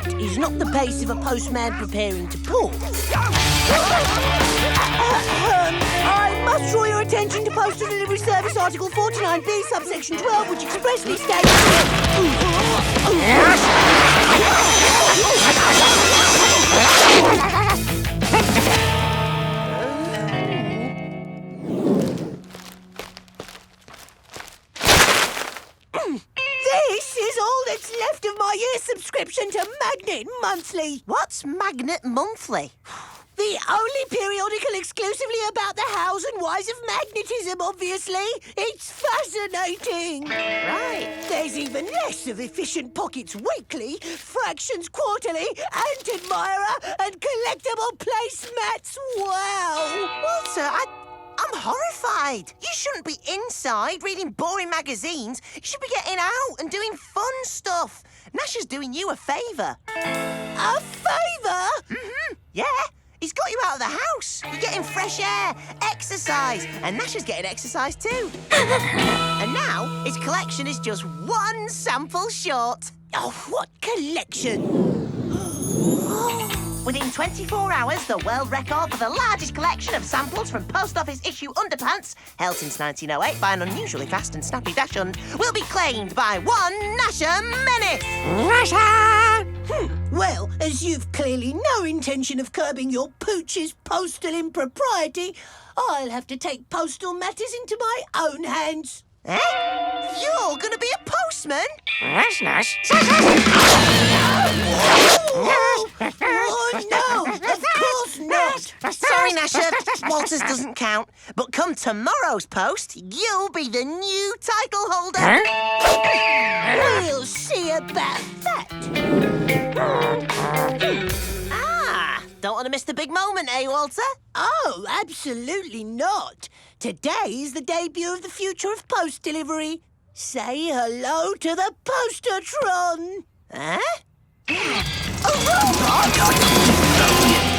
That is not the pace of a postman preparing to pause. I must draw your attention to Postal Delivery Service Article 49B, subsection 12, which expressly states... This is all that's left of my year's subscription to Magnet Monthly. What's Magnet Monthly? The only periodical exclusively about the hows and whys of magnetism, obviously. It's fascinating. Right. There's even less of Efficient Pockets Weekly, Fractions Quarterly, Ant Admirer, and collectible placemats. Wow. Walter, I'm horrified. You shouldn't be inside reading boring magazines. You should be getting out and doing fun stuff. Gnasher's doing you a favour. A favour? Mm-hmm. Yeah. He's got you out of the house. You're getting fresh air, exercise, and Gnasher's getting exercise too. And now his collection is just one sample short. Oh, what collection? Within 24 hours, the world record for the largest collection of samples from post office issue underpants, held since 1908 by an unusually fast and snappy dachshund, will be claimed by one Gnasher Menace. Well, as you've clearly no intention of curbing your pooch's postal impropriety, I'll have to take postal matters into my own hands. Eh? You're going to be a postman? Oh, no, of course not. Sorry, Gnasher. Walters doesn't count. But come tomorrow's post, you'll be the new title holder. We'll see about that. Don't want to miss the big moment, eh, Walter? Oh, absolutely not. Today is the debut of the future of post delivery. Say hello to the Postertron. Huh? A robot?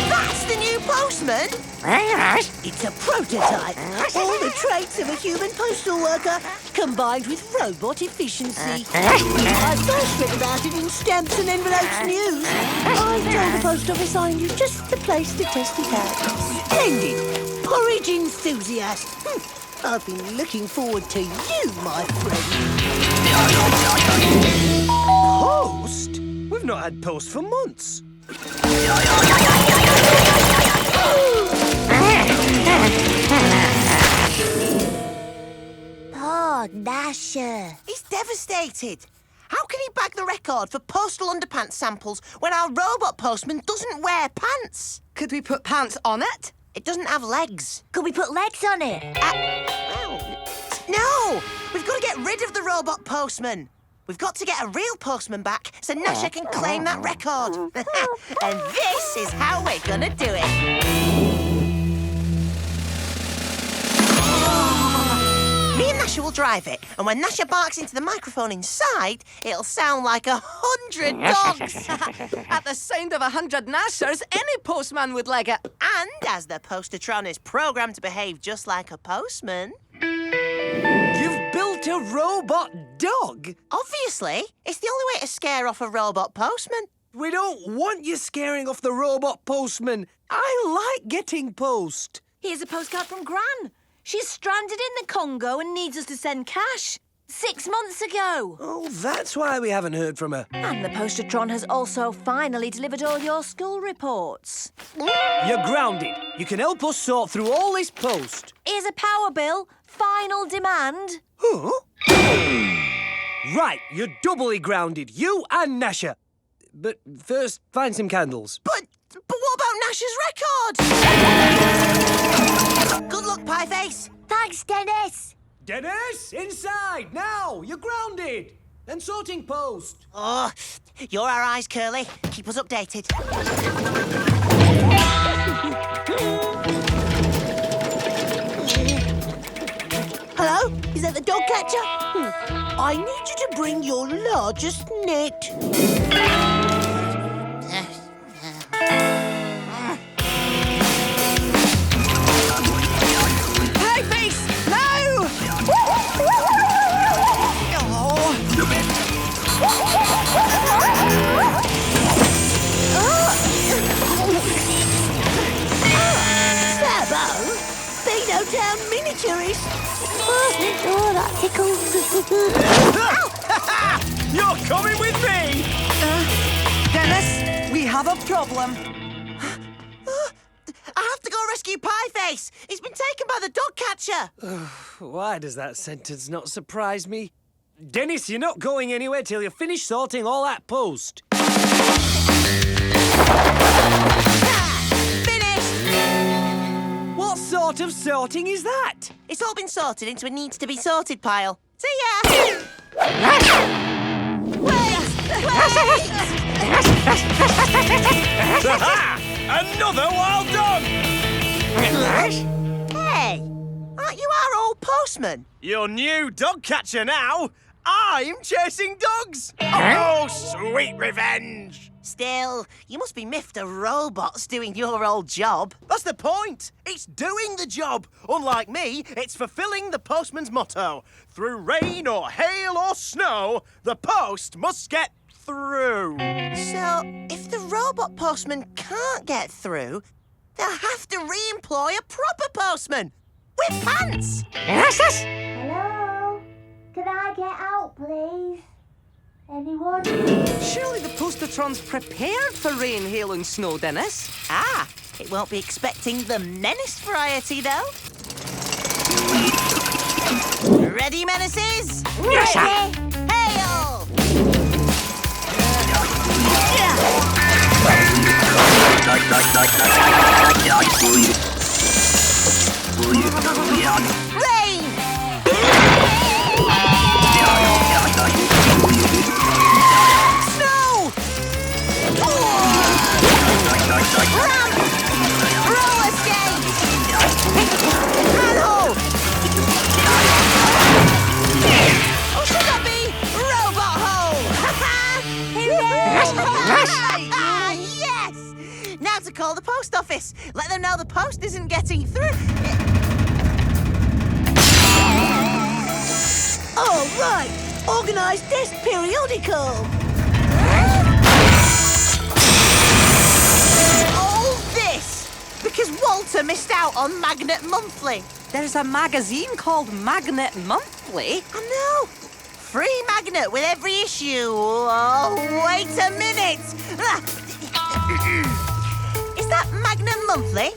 That's the new postman? It's a prototype. All the traits of a human postal worker combined with robot efficiency. I first read about it in Stamps and Envelopes News. I told the post office I knew just the place to test it out. Splendid. Porridge enthusiast. I've been looking forward to you, my friend. Post? We've not had post for months. Poor Gnasher. He's devastated. How can he bag the record for postal underpants samples when our robot postman doesn't wear pants? Could we put pants on it? It doesn't have legs. Could we put legs on it? Well, no! We've got to get rid of the robot postman. We've got to get a real postman back so Gnasher can claim that record. And this is how we're going to do it. Me and Gnasher will drive it, and when Gnasher barks into the microphone inside, it'll sound like 100 dogs. At the sound of 100 Gnashers, any postman would leg it. And as the Postertron is programmed to behave just like a postman... You've built a robot dog? Obviously. It's the only way to scare off a robot postman. We don't want you scaring off the robot postman. I like getting post. Here's a postcard from Gran. She's stranded in the Congo and needs us to send cash. 6 months ago. Oh, that's why we haven't heard from her. And the Postertron has also finally delivered all your school reports. You're grounded. You can help us sort through all this post. Here's a power bill. Final demand. Huh? Right, you're doubly grounded. You and Gnasher. But first, find some candles. But what about Gnasher's record? Good luck, Pieface. Thanks, Dennis. Dennis, inside, now! You're grounded! And sorting post. Oh, you're our eyes, Curly. Keep us updated. Hello? Is that the dog catcher? I need you to bring your largest net. Hey, face! No! Oh, that tickles. You're coming with me! Dennis, we have a problem. I have to go rescue Pieface. He's been taken by the dog catcher. Why does that sentence not surprise me? Dennis, you're not going anywhere till you finish sorting all that post. Finished! What sort of sorting is that? It's all been sorted into a needs to be sorted pile. See ya! Wait! Another wild dog! Hey! Aren't you our old postman? Your new dog catcher now! I'm chasing dogs! Oh, sweet revenge! Still, you must be miffed a robot's doing your old job. That's the point! It's doing the job! Unlike me, it's fulfilling the postman's motto. Through rain or hail or snow, the post must get through. So, if the robot postman can't get through, they'll have to re-employ a proper postman with pants. Hello? Can I get out, please? Anyone? Surely the Postatron's prepared for rain, hail and snow, Dennis. Ah, it won't be expecting the MENACE variety, though. Ready, Menaces? Ready? Hail! Rain! Snow! Ramp! Roller skate! Manhole! Oh, should that be robot hole? Ah, yes! Now to call the post office. Let them know the post isn't getting through. Oh, right. Organised desk periodical. All this because Walter missed out on Magnet Monthly. There's a magazine called Magnet Monthly. I know. Free magnet with every issue. Oh, wait a minute. Is that Magnet Monthly?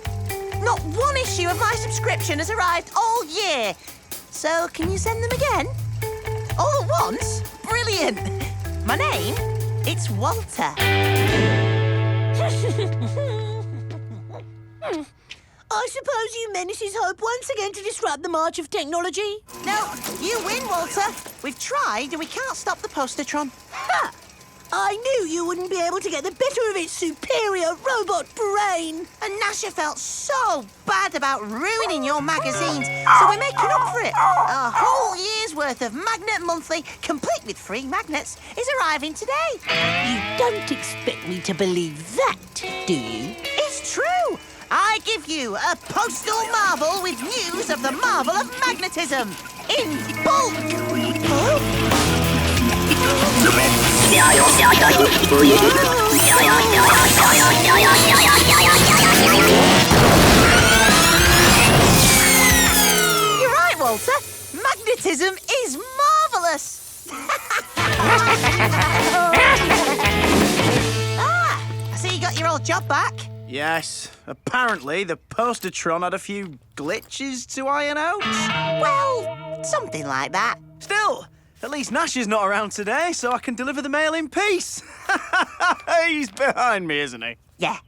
Not one issue of my subscription has arrived all year. So can you send them again? All at once? Brilliant. My name? It's Walter. I suppose you menaces hope once again to disrupt the march of technology? No, you win, Walter. We've tried and we can't stop the Postatron. Ha! I knew you wouldn't be able to get the better of its superior robot brain. And Gnasher felt so bad about ruining your magazines, so we're making up for it. A whole year's worth of Magnet Monthly, complete with free magnets, is arriving today. You don't expect me to believe that, do you? It's true. I give you a postal marvel with news of the marvel of magnetism in bulk. Huh? You're right, Walter. Magnetism is marvellous. I see you got your old job back. Yes, apparently the Postatron had a few glitches to iron out. Well, something like that. Still, at least Gnasher's not around today, so I can deliver the mail in peace. He's behind me, isn't he? Yeah.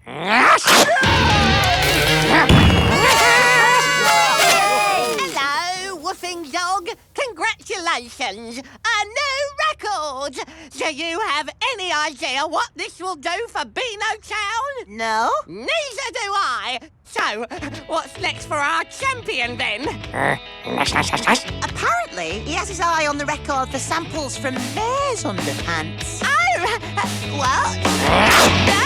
Hello, woofing dog. Congratulations. A new record. Do you have any idea what this will do for Beano Town? No? Neither do I. So, what's next for our champion then? Apparently, he has his eye on the record for samples from Mare's underpants. Oh, What? no!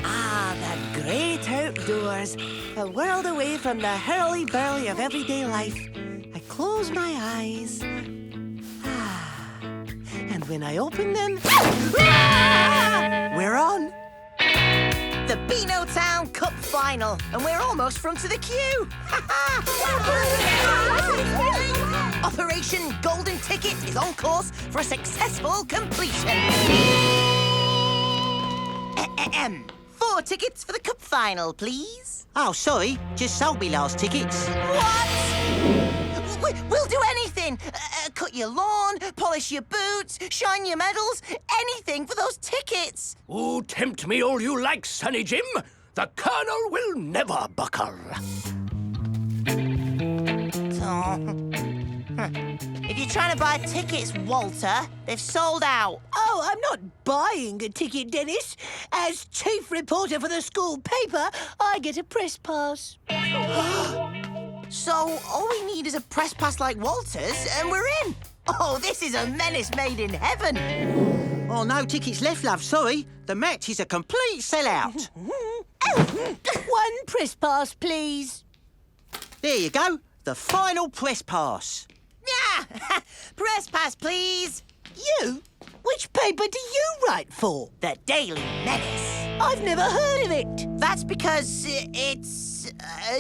Ah, the great outdoors. A world away from the hurly-burly of everyday life. I close my eyes. And when I open them... Ah! We're on. the Beano Town Cup Final, and we're almost front of the queue. Operation Golden Ticket is on course for a successful completion. 4 tickets for the Cup Final, please. Oh, sorry. Just sold me last tickets. What? We'll do anything. Cut your lawn, polish your boots, shine your medals, anything for those tickets. Oh, tempt me all you like, Sonny Jim. The Colonel will never buckle. If you're trying to buy tickets, Walter, they've sold out. Oh, I'm not buying a ticket, Dennis. As chief reporter for the school paper, I get a press pass. So all we need is a press pass like Walter's, and we're in. Oh, this is a menace made in heaven. Oh, no tickets left, love. Sorry. The match is a complete sellout. One press pass, please. There you go. The final press pass. Yeah, press pass, please. You? Which paper do you write for? The Daily Menace. I've never heard of it. That's because it's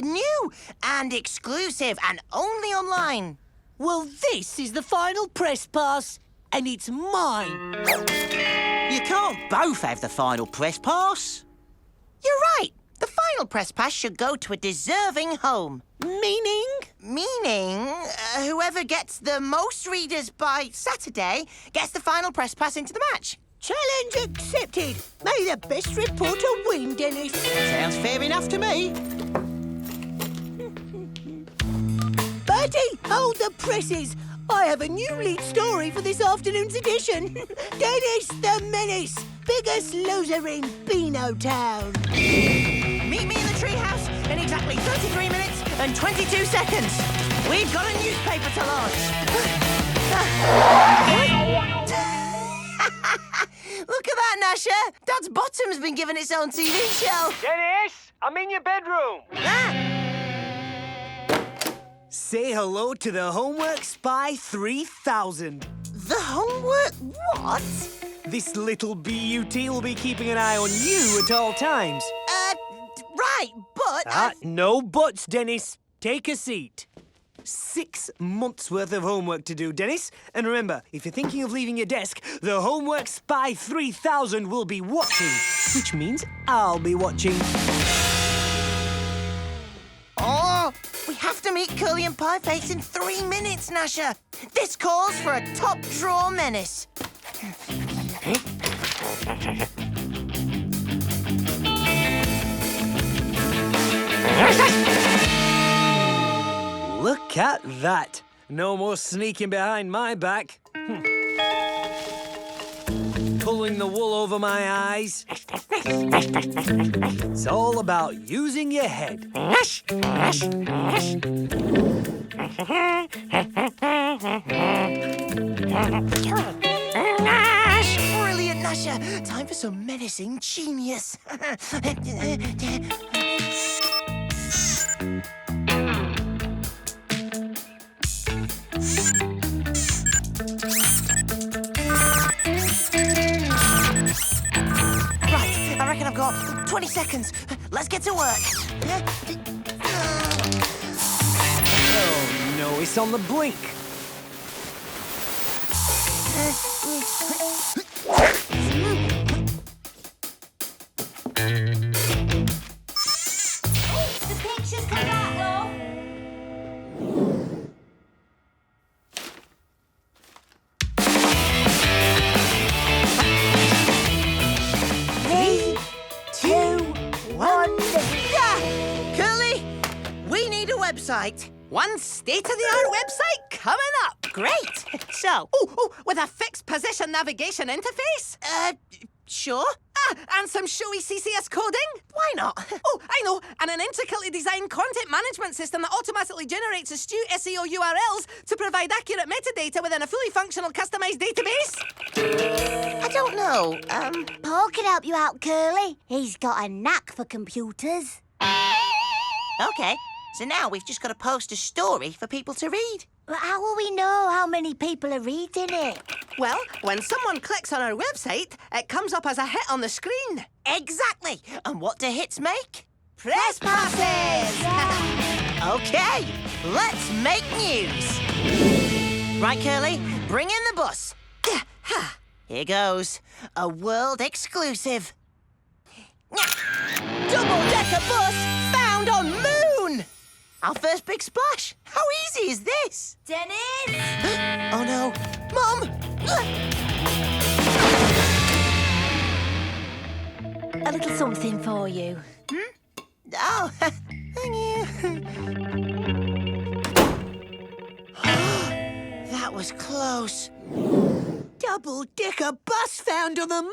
new and exclusive and only online. Well, this is the final press pass, and it's mine. You can't both have the final press pass. You're right. The final press pass should go to a deserving home. Meaning? Meaning, whoever gets the most readers by Saturday gets the final press pass into the match. Challenge accepted. May the best reporter win, Dennis. Sounds fair enough to me. Bertie, hold the presses. I have a new lead story for this afternoon's edition. Dennis the Menace, biggest loser in Beano Town. Meet me in the treehouse in exactly 33 minutes and 22 seconds. We've got a newspaper to launch. Look at that, Gnasher. Dad's Bottom's been given its own TV show. Dennis, I'm in your bedroom. Ah, Say hello to the Homework Spy 3000. the homework what? This little beauty will be keeping an eye on you at all times. Right, but... No buts, Dennis. Take a seat. 6 months' worth of homework to do, Dennis. And remember, if you're thinking of leaving your desk, the Homework Spy 3000 will be watching. Which means I'll be watching. Oh, we have to meet Curly and Pieface in 3 minutes, Gnasher. This calls for a top-drawer menace. Look at that. No more sneaking behind my back. Pulling the wool over my eyes. It's all about using your head. Brilliant, Gnasher. Time for some menacing genius. Right, I reckon I've got 20 seconds. Let's get to work. Oh, no, it's on the blink. The pictures come back, love. 3, 2, 1. Curly, we need a website. One state-of-the-art website coming up. Great. So, With a fixed position navigation interface. sure. And some showy CCS coding. Why not? I know. And an intricately designed content management system that automatically generates astute SEO URLs to provide accurate metadata within a fully functional customized database. I don't know. Paul can help you out, Curly. He's got a knack for computers. Okay. So now we've just got to post a story for people to read. But how will we know how many people are reading it? Well, when someone clicks on our website, it comes up as a hit on the screen. Exactly. And what do hits make? Press passes! OK, let's make news. Right, Curly, bring in the bus. Here goes. A world exclusive. Double-decker bus found on moon! Our first big splash. How easy is this? Dennis! Oh, no. Mum! A little something for you. Oh, thank you. That was close. Double-decker bus found on the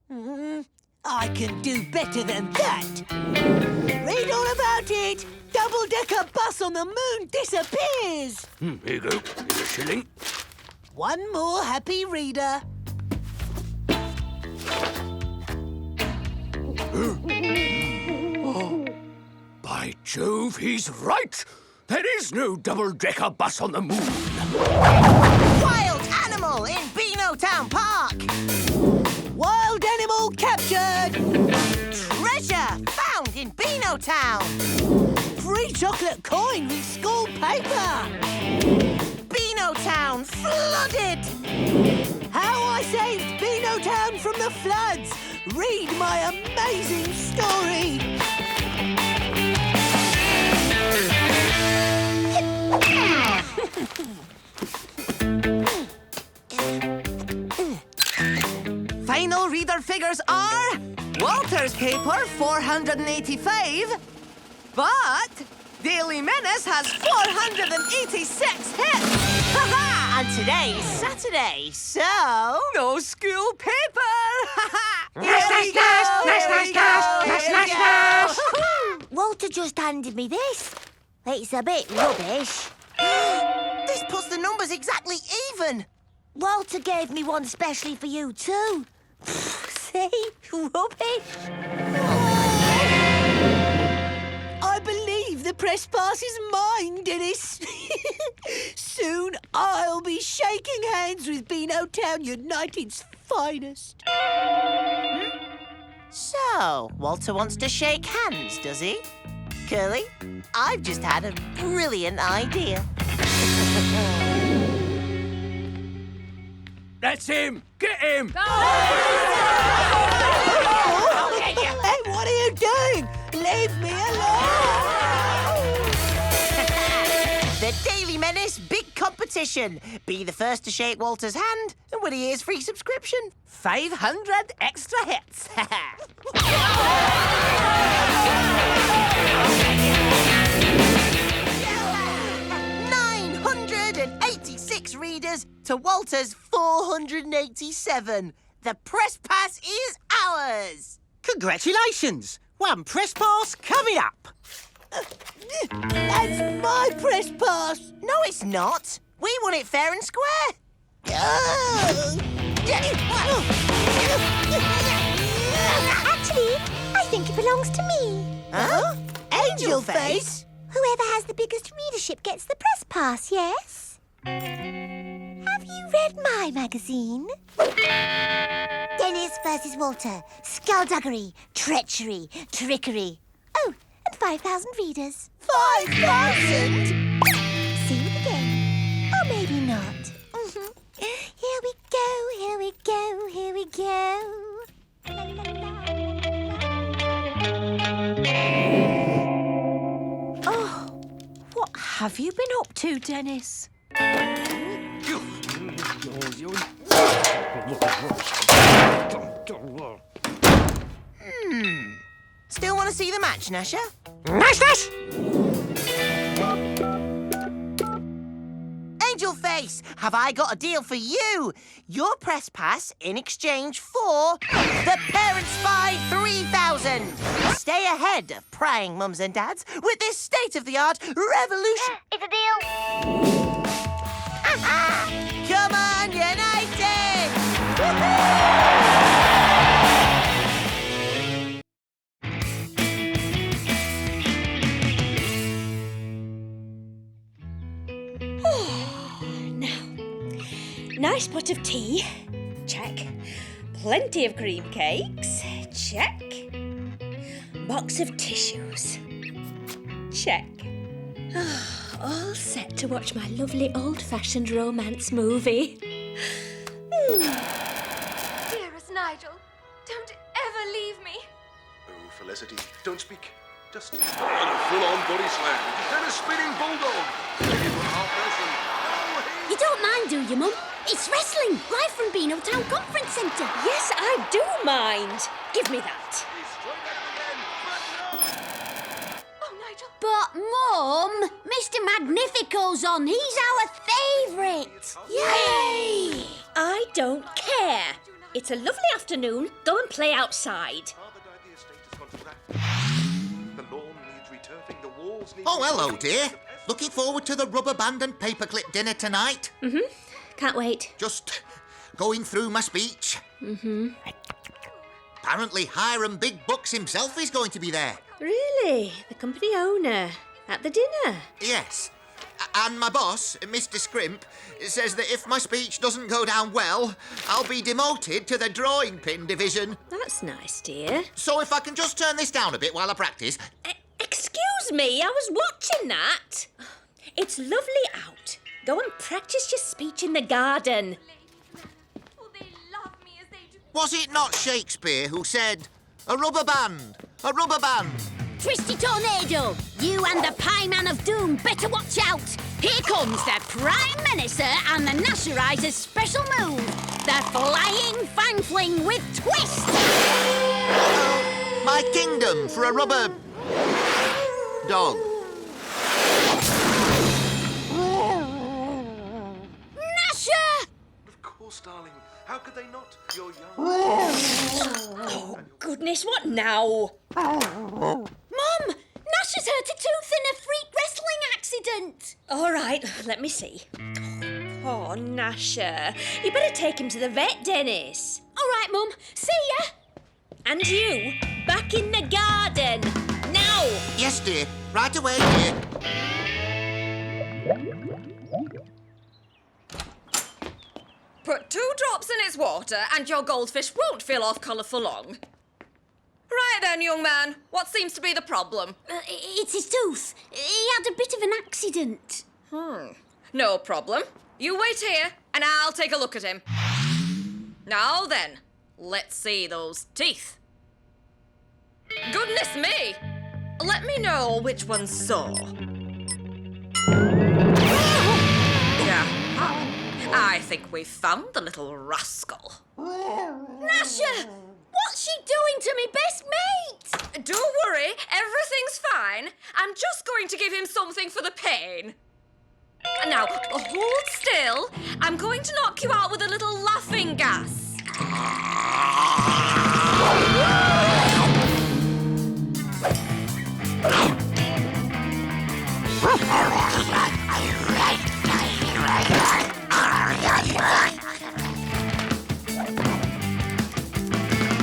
moon? I can do better than that. Read all about it. Double-decker bus on the moon disappears. Here you go. Here's a shilling. One more happy reader. By Jove, he's right. There is no double-decker bus on the moon. Wild animal in Beano Town Park. Wild animal captured. Treasure found in Beano Town. Free chocolate coin with school paper. Beano Town flooded. How I saved Beano Town from the floods. Read my amazing story. Final reader figures are Walter's paper, 485, but Daily Menace has 486 hits. Ha-ha! And today's Saturday, so... No school paper! Walter just handed me this. It's a bit rubbish. This puts the numbers exactly even. Walter gave me one specially for you too. See? Rubbish. I believe the press pass is mine, Dennis. Soon I'll be shaking hands with Beano Town United's finest. So, Walter wants to shake hands, does he? Curly, I've just had a brilliant idea. That's him. Get him. Hey, what are you doing? Leave me alone! The Daily Menace Big Competition. Be the first to shake Walter's hand and win a year's free subscription. 500 extra hits. 986 readers to Walter's 487. The press pass is ours. Congratulations! One press pass coming up. That's my press pass. No, it's not. We won it fair and square. Actually, I think it belongs to me. Huh? Angel face? Whoever has the biggest readership gets the press pass, yes? Have you read my magazine? Dennis versus Walter. Skullduggery, treachery, trickery. Oh, and 5,000 readers. 5,000? See you again. Or maybe not. Here we go, here we go, here we go. La, la, la. Oh, what have you been up to, Dennis? Still want to see the match, Gnasher? Nice! Angel Face, have I got a deal for you? Your press pass in exchange for the Parent Spy 3000. Stay ahead of prying mums and dads with this state-of-the-art revolution. It's a deal. Come on, United! Nice pot of tea. Check. Plenty of cream cakes. Check. Box of tissues. Check. All set to watch my lovely old-fashioned romance movie. Dearest Nigel, don't ever leave me. Oh, Felicity, don't speak. Just a full-on body slam. Then a spinning bulldog. Maybe for half wrestling. Oh, You don't mind, do you, Mum? It's wrestling, live from Beano Town Conference Centre. Yes, I do mind. Give me that. he's straight at it again, but no. Oh, Nigel. But, Mum, Mr. Magnifico's on. He's our favourite. Yay! I don't care. It's a lovely afternoon. Go and play outside. Father died, the estate has gone to rat. The lawn needs returfing, the walls need... Oh, hello, dear. Looking forward to the rubber band and paperclip dinner tonight. Can't wait. Just going through my speech. Apparently Hiram Big Bucks himself is going to be there. Really? The company owner? At the dinner? Yes. And my boss, Mr. Scrimp, says that if my speech doesn't go down well, I'll be demoted to the drawing pin division. That's nice, dear. So if I can just turn this down a bit while I practice. Excuse me, I was watching that. It's lovely out. Go and practice your speech in the garden. Will they love me as they do? Was it not Shakespeare who said, a rubber band, a rubber band? Twisty Tornado, you and the Pie Man of Doom better watch out. Here comes the Prime Menacer and the Gnasherizer's special move, the Flying Fang Fling with Twist. My kingdom for a rubber dog. Gnasher! Of course, darling. How could they not? You're young. Oh, goodness, what now? Mum, Gnasher's hurt a tooth in a freak wrestling accident. All right, let me see. Poor Gnasher. You better take him to the vet, Dennis. All right, Mum. See ya. And you, back in the garden. Now! Yes, dear. Right away, dear. Put 2 drops in its water and your goldfish won't feel off colour for long. Right then, young man. What seems to be the problem? It's his tooth. He had a bit of an accident. No problem. You wait here and I'll take a look at him. Now then, let's see those teeth. Goodness me! Let me know which one's sore. Yeah. I think we've found the little rascal. Gnasher! What's she doing to me best mate? Don't worry, everything's fine. I'm just going to give him something for the pain. Now, hold still. I'm going to knock you out with a little laughing gas.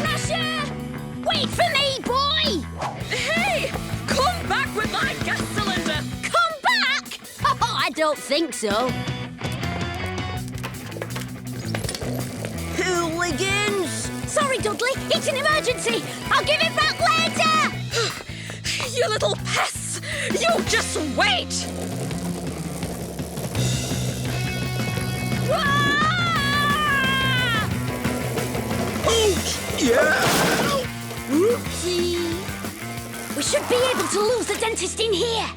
Gnasher! Wait for me, boy! Hey! Come back with my gas cylinder! Come back? Oh, I don't think so. Hooligans! Sorry, Dudley. It's an emergency. I'll give it back later. You little pests! You just wait! Oopsie. We should be able to lose the dentist in here.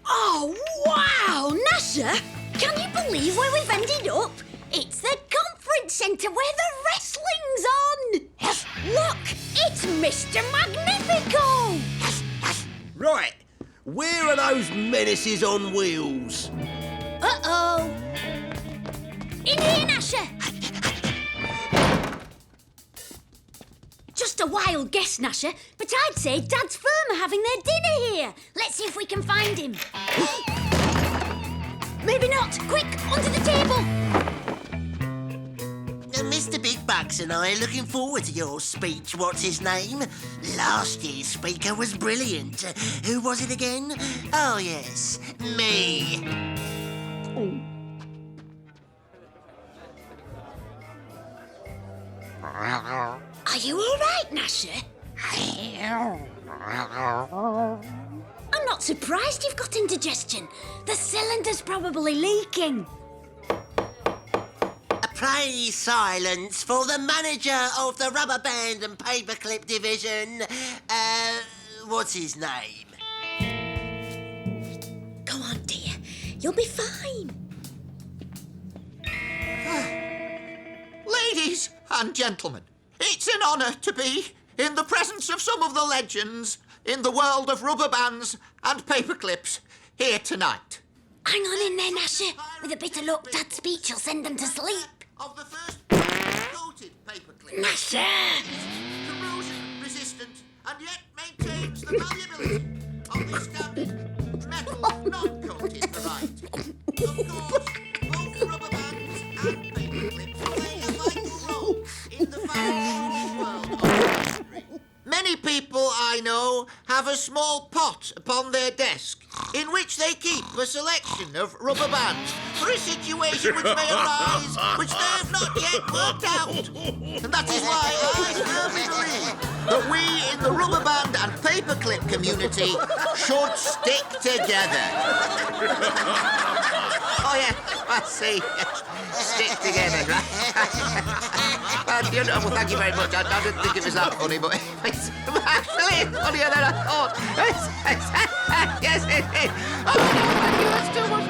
Oh, wow! Gnasher, can you believe where we've ended up? It's the conference centre where the wrestling's on. Look, it's Mr. Magnifico. Right, where are those menaces on wheels? Uh-oh. In here, Gnasher. Just a wild guess, Gnasher, but I'd say Dad's firm are having their dinner here. Let's see if we can find him. Maybe not. Quick, onto the table. Mr. Big Bucks and I are looking forward to your speech. What's his name? Last year's speaker was brilliant. Who was it again? Oh, yes, me. Are you all right, Gnasher? I'm not surprised you've got indigestion. The cylinder's probably leaking. Pray silence for the manager of the rubber band and paperclip division. What's his name? Go on, dear. You'll be fine. Ladies and gentlemen, it's an honour to be in the presence of some of the legends in the world of rubber bands and paperclips here tonight. Hang on in there, Gnasher. With a bit of luck, Dad's speech will send them to sleep. Of the first coated paperclip. Gnasher! Corrosion resistant and yet maintains the malleability of the standard metal non-coated variety. Of course, both rubber bands and paperclips play a vital role in the fashion world of industry. Many people I know have a small pot upon their desk in which they keep a selection of rubber bands for a situation which may arise which they have not yet worked out. And that is why I firmly believe that we in the rubber band and paperclip community should stick together. Oh yeah, I see. Stick together, right? You know, well, thank you very much. I didn't think it was that funny, but it's actually funnier than I thought. Yes, it is. Oh, thank you, that's too much.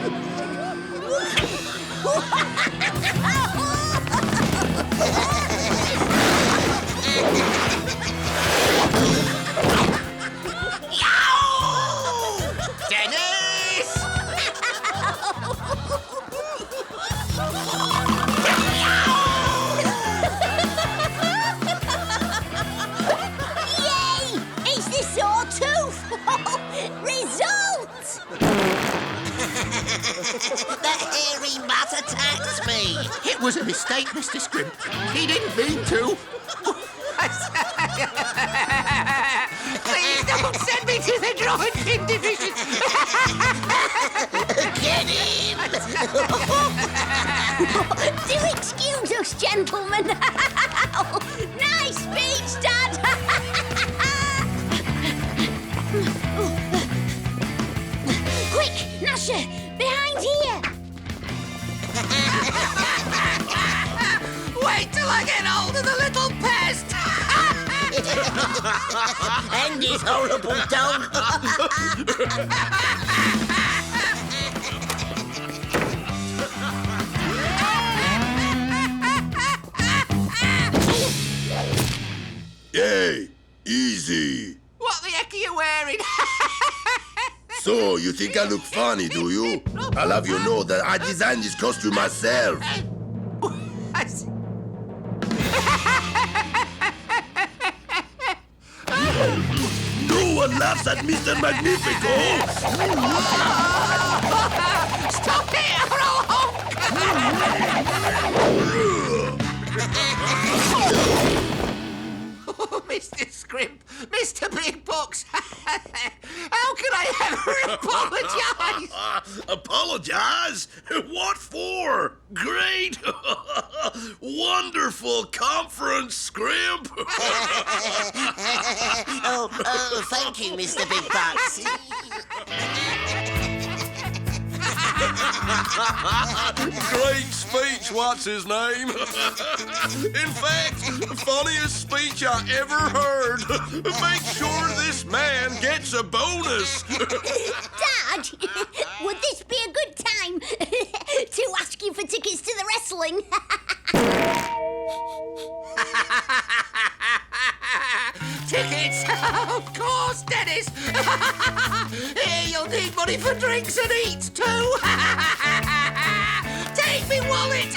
Dennis! Yay! It's the sawtooth! Result! That hairy mutt attacked me. It was a mistake, Mr. Scrimp. He didn't mean to. Please don't send me to the drawing division. Get him! Do excuse us, gentlemen. Nice speech, Dad. Quick, Gnasher, behind here. Wait till I get hold of the little pest. And his horrible dog. Hey, easy. What the heck are you wearing? So, you think I look funny, do you? I'll have you know that I designed this costume myself. No one laughs at Mr. Magnifico! Stop it, or I'll Oh, Mr. Scrimp, Mr. Big Box, how can I ever apologise? Apologize? What for? Great! Wonderful conference, Scrimp! Thank you, Mr. Big Bucks. Great speech, what's his name? In fact, funniest speech I ever heard. Make sure this man gets a bonus. Dad, would this be a good time to ask you for tickets to the wrestling? Tickets? Of course, Dennis. Here, you'll need money for drinks and eats too. Take me wallet.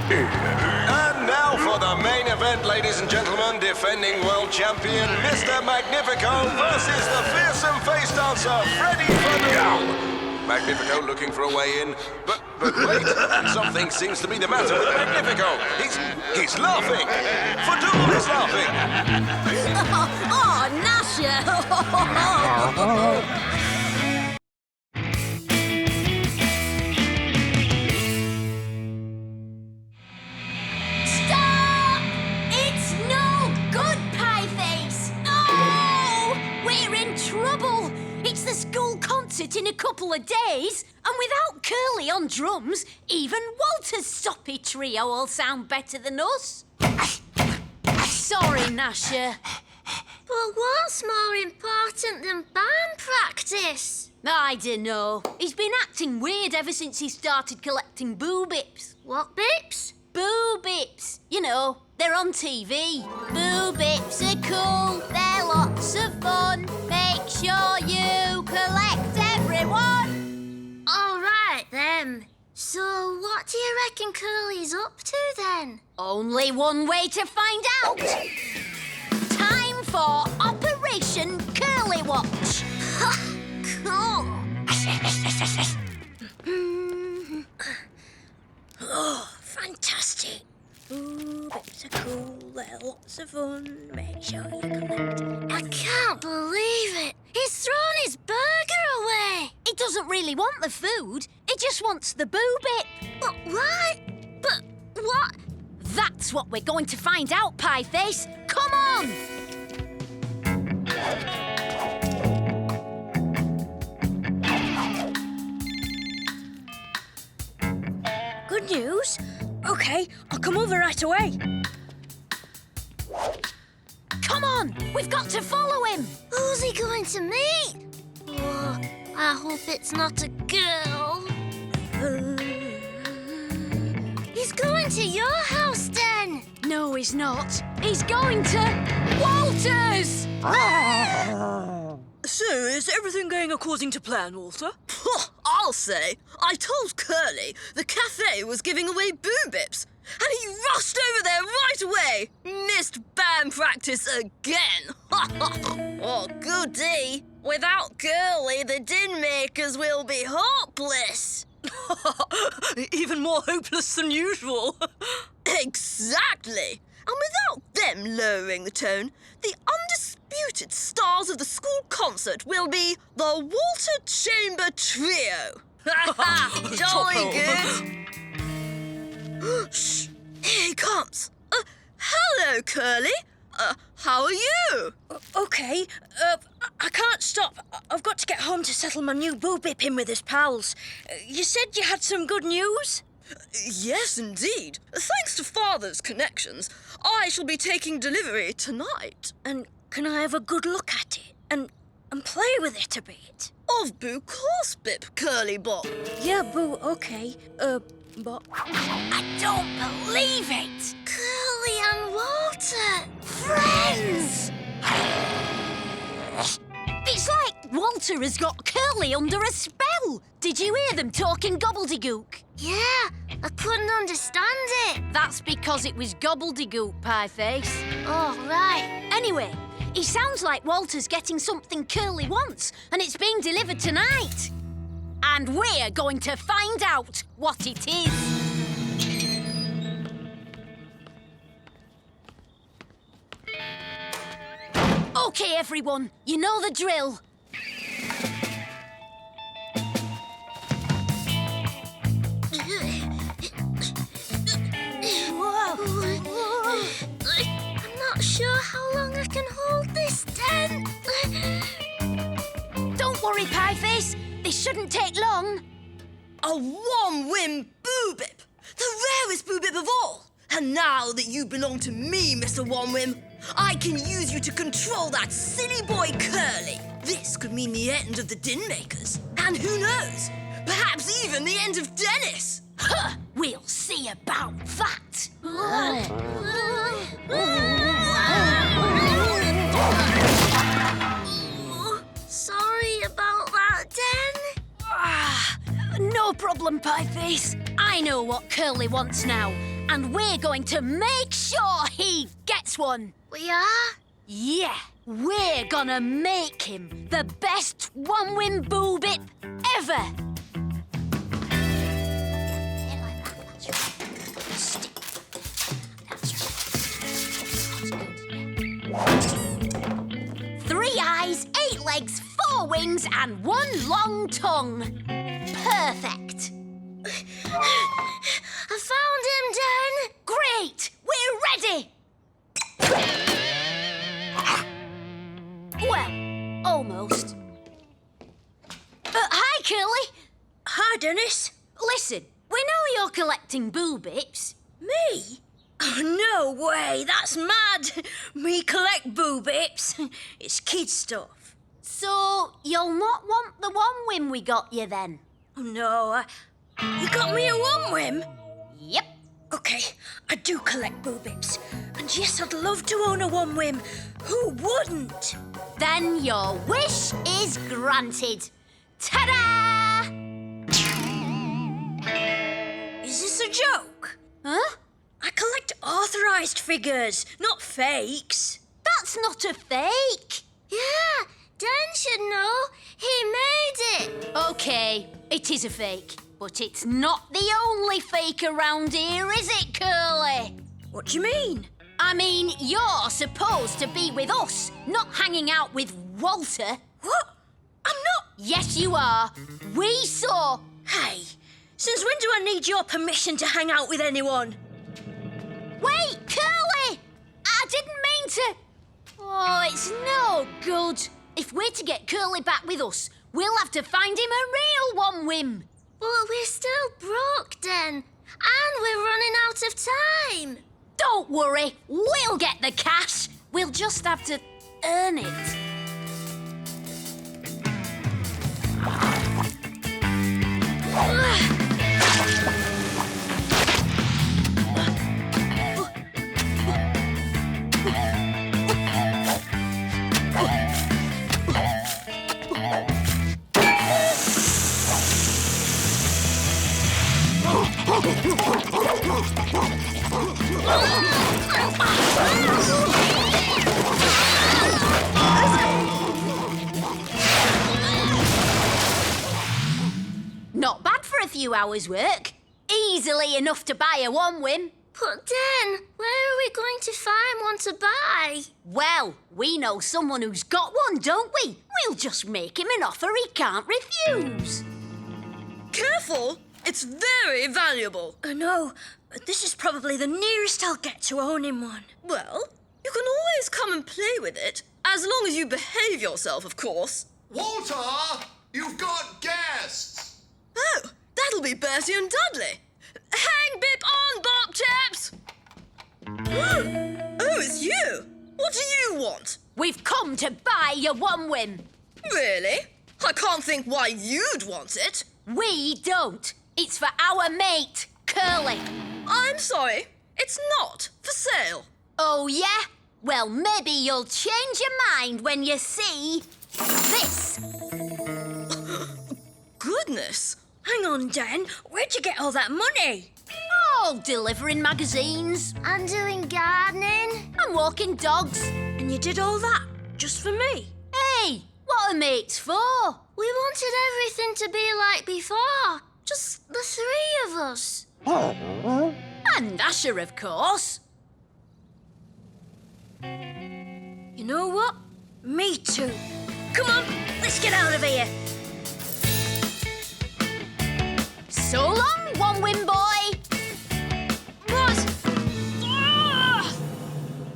And now for the main event, ladies and gentlemen, defending world champion Mr. Magnifico versus the fearsome face dancer Freddy Fadul. Magnifico looking for a way in, but wait, something seems to be the matter with Magnifico. He's laughing. Fadul is laughing. Oh, Gnasher! Stop! We're in trouble! It's the school concert in a couple of days, and without Curly on drums, even Walter's soppy trio will sound better than us. Sorry, Gnasher. But what's more important than band practice? I dunno. He's been acting weird ever since he started collecting boo-bips. What bips? Boo-bips. You know, they're on TV. Boo-bips are cool. They're lots of fun. Make sure you collect everyone. All right, then. So what do you reckon Curly's up to, then? Only one way to find out. Time for Operation Curly Watch. Cool. Oh, fantastic. Ooh, bits are cool, they're lots of fun. Make sure you collect. I can't believe it. He's thrown his burger away. He doesn't really want the food. He just wants the boo-bip. But why? But what? That's what we're going to find out, Pieface. Come on! Good news? OK, I'll come over right away. Come on! We've got to follow him! Who's he going to meet? Oh, I hope it's not a girl. He's going to your house, then. No, he's not. He's going to Walter's! So, is everything going according to plan, Walter? I'll say. I told Curly the cafe was giving away boo-bips, and he rushed over there right away. Missed band practice again. Oh, goody. Without Curly, the din makers will be hopeless. Even more hopeless than usual. Exactly. And without them lowering the tone, the undisputed stars of the school concert will be the Walter Chamber Trio. Jolly good. Shh, here he comes. Hello, Curly. How are you? OK, I can't stop. I've got to get home to settle my new boo-bip in with his pals. You said you had some good news? Yes, indeed. Thanks to Father's connections, I shall be taking delivery tonight. And can I have a good look at it and play with it a bit? Of Boo course, Bip, Curly Bob. Yeah, Boo, OK. But... I don't believe it! Curly and Walter, friends! It's like Walter has got Curly under a spell. Did you hear them talking gobbledygook? Yeah, I couldn't understand it. That's because it was gobbledygook, Pieface. Oh, right. Anyway, it sounds like Walter's getting something Curly wants, and it's being delivered tonight. And we're going to find out what it is. OK, everyone, you know the drill. I'm not sure how long I can hold this tent. Don't worry, Pieface. This shouldn't take long. A one-win boo-bip! The rarest boo-bip of all! And now that you belong to me, Mr. One-Whim, I can use you to control that silly boy Curly. This could mean the end of the din makers. And who knows? Perhaps even the end of Dennis. Huh, we'll see about that. Sorry about that, Den. No problem, Pieface. I know what Curly wants now, and we're going to make sure he gets one. We are? Yeah, we're gonna make him the best one-win boo-bip ever. 3 eyes, 8 legs, 4 wings, and 1 long tongue. Perfect. I found him, Den. Great! We're ready! Well, Almost. Hi, Curly. Hi, Dennis. Listen, we know you're collecting boo-bips. Me? Oh, no way, that's mad. Me collect boo-bips. It's kid stuff. So, you'll not want the one whim we got you then? Oh, no, you got me a one whim? Yep. OK, I do collect boo-bips. And yes, I'd love to own a one whim. Who wouldn't? Then your wish is granted. Ta-da! Is this a joke? Huh? I collect authorised figures, not fakes. That's not a fake. Yeah, Dan should know. He made it. OK, it is a fake. But it's not the only fake around here, is it, Curly? What do you mean? I mean, you're supposed to be with us, not hanging out with Walter. What? I'm not. Yes, you are. We saw... Hey, since when do I need your permission to hang out with anyone? Wait, Curly! I didn't mean to... Oh, it's no good. If we're to get Curly back with us, we'll have to find him a real one whim. But we're still broke, Den. And we're running out of time. Don't worry, we'll get the cash. We'll just have to earn it. Not bad for a few hours' work. Easily enough to buy a one whim. But Den, where are we going to find one to buy? Well, we know someone who's got one, don't we? We'll just make him an offer he can't refuse. Careful! It's very valuable. I know, but this is probably the nearest I'll get to owning one. Well, you can always come and play with it, as long as you behave yourself, of course. Walter, you've got guests. Oh, that'll be Bertie and Dudley. Hang bip on, Bop Chaps! Oh, it's you. What do you want? We've come to buy your one whim. Really? I can't think why you'd want it. We don't. It's for our mate, Curly. I'm sorry. It's not for sale. Oh, yeah? Well, maybe you'll change your mind when you see this. Goodness. Hang on, Dan. Where'd you get all that money? Oh, delivering magazines. And doing gardening. And walking dogs. And you did all that just for me? Hey, what are mates for? We wanted everything to be like before. Just the three of us. And Gnasher, of course. You know what? Me too. Come on, let's get out of here. So long, one whim boy. What?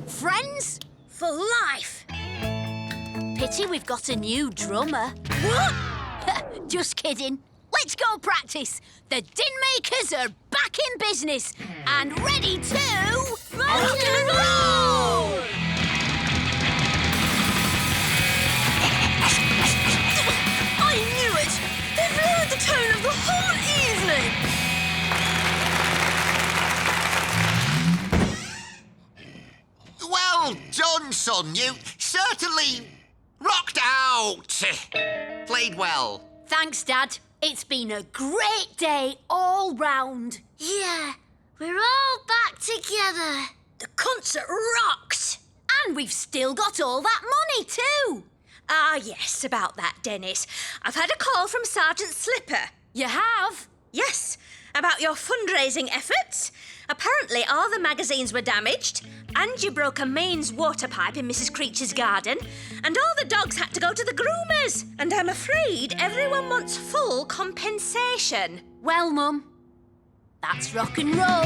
Friends? For life. Pity we've got a new drummer. What? Just kidding. Let's go practice. The Din Makers are back in business and ready to rock and roll! I knew it! They've lowered the tone of the whole evening! Well done, son. You certainly rocked out. Played well. Thanks, Dad. It's been a great day all round. Yeah, we're all back together. The concert rocks. And we've still got all that money too. Ah, yes, about that, Dennis. I've had a call from Sergeant Slipper. You have? Yes, about your fundraising efforts. Apparently all the magazines were damaged, and you broke a mains water pipe in Mrs. Creature's garden, and all the dogs had to go to the groomers. And I'm afraid everyone wants full compensation. Well, Mum, that's rock and roll.